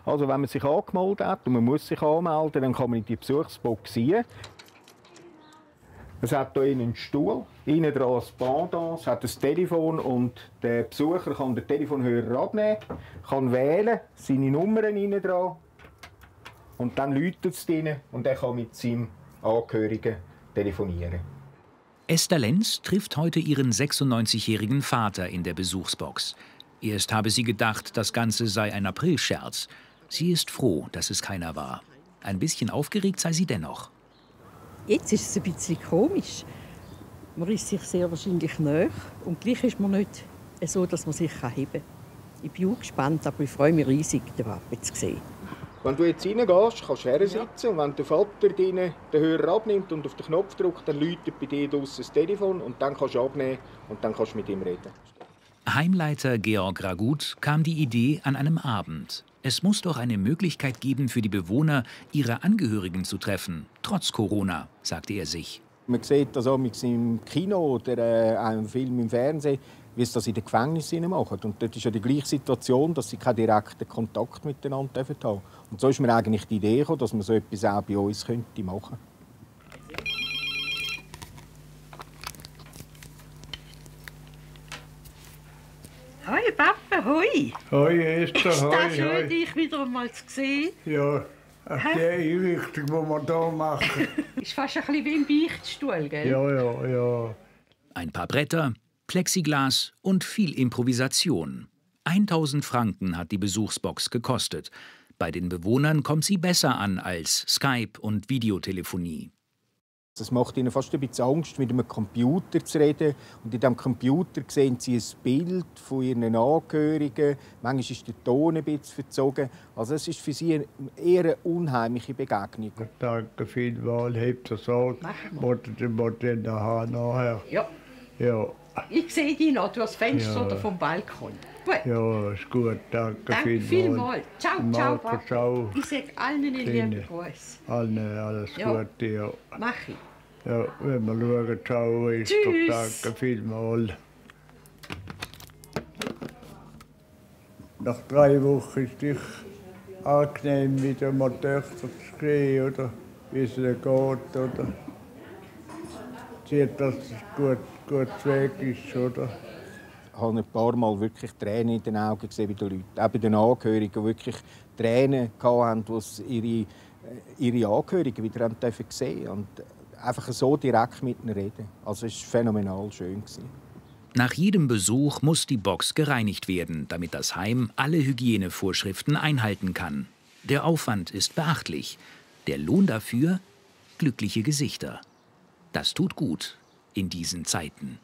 Also wenn man sich angemeldet hat und man muss sich anmelden, dann kann man in die Besuchsbox rein. Es hat hier einen Stuhl, innen dran ein Pendant, es hat ein Telefon und der Besucher kann den Telefonhörer abnehmen, kann wählen, seine Nummern innen dran und dann läutet es drin und er kann mit seinem Angehörigen telefonieren. Esther Lenz trifft heute ihren 96-jährigen Vater in der Besuchsbox. Erst habe sie gedacht, das Ganze sei ein Aprilscherz. Sie ist froh, dass es keiner war. Ein bisschen aufgeregt sei sie dennoch. Jetzt ist es ein bisschen komisch. Man ist sich sehr wahrscheinlich nahe und gleich ist man nicht so, dass man sich heben kann. Ich bin auch gespannt, aber ich freue mich riesig, den Papi zu sehen. Wenn du jetzt reingehst, kannst du hersitzen und wenn der Vater den Hörer abnimmt und auf den Knopf drückt, dann läutet bei dir draussen das Telefon und dann kannst du abnehmen und dann kannst du mit ihm reden. Heimleiter Georg Ragut kam die Idee an einem Abend. Es muss doch eine Möglichkeit geben für die Bewohner, ihre Angehörigen zu treffen, trotz Corona, sagte er sich. Man sieht das auch im Kino oder einem Film im Fernsehen, wie es das in den Gefängnissen machen. Und dort ist ja die gleiche Situation, dass sie keinen direkten Kontakt miteinander haben dürfen. Und so ist mir eigentlich die Idee gekommen, dass man so etwas auch bei uns machen könnte. Hoi Papa, hoi! Hoi Esther, Ist hoi, das schön, hoi. dich wieder einmal zu sehen? Ja, auf die Einrichtung, die wir hier machen. Ist fast ein bisschen wie im Beichtstuhl, gell? Ja. Ein paar Bretter, Plexiglas und viel Improvisation. 1000 Franken hat die Besuchsbox gekostet. Bei den Bewohnern kommt sie besser an als Skype und Videotelefonie. Es macht ihnen fast ein bisschen Angst, mit einem Computer zu reden. Und in diesem Computer sehen sie ein Bild von ihren Angehörigen. Manchmal ist der Ton ein bisschen verzogen. Also es ist für sie eher eine unheimliche Begegnung. Danke vielmals, habt ihr so. Wollt ihr nachher? Ja. Ich sehe dich noch durch das Fenster Ja. oder vom Balkon. Gut. Ja, ist gut, danke Vielmals. Ciao, ciao, Papa. Ciao. Ich sage allen einen lieben Gruß. Allen alles Ja. Gute, ja. Mach ich. Ja, wenn wir schauen, ciao, Esther, Tschüss. danke vielmals. Nach 3 Wochen ist es angenehm, wieder mal Töchter zu sehen, oder wie es ihnen geht, oder sieht, dass es gut Weg ist, oder? Ich habe ein paar Mal wirklich Tränen in den Augen gesehen bei den Leuten, auch bei den Angehörigen, die wirklich Tränen hatten, wo sie ihre Angehörigen wieder sehen durften. Und einfach so direkt mit ihnen reden. Also es war phänomenal schön. Nach jedem Besuch muss die Box gereinigt werden, damit das Heim alle Hygienevorschriften einhalten kann. Der Aufwand ist beachtlich. Der Lohn dafür? Glückliche Gesichter. Das tut gut in diesen Zeiten.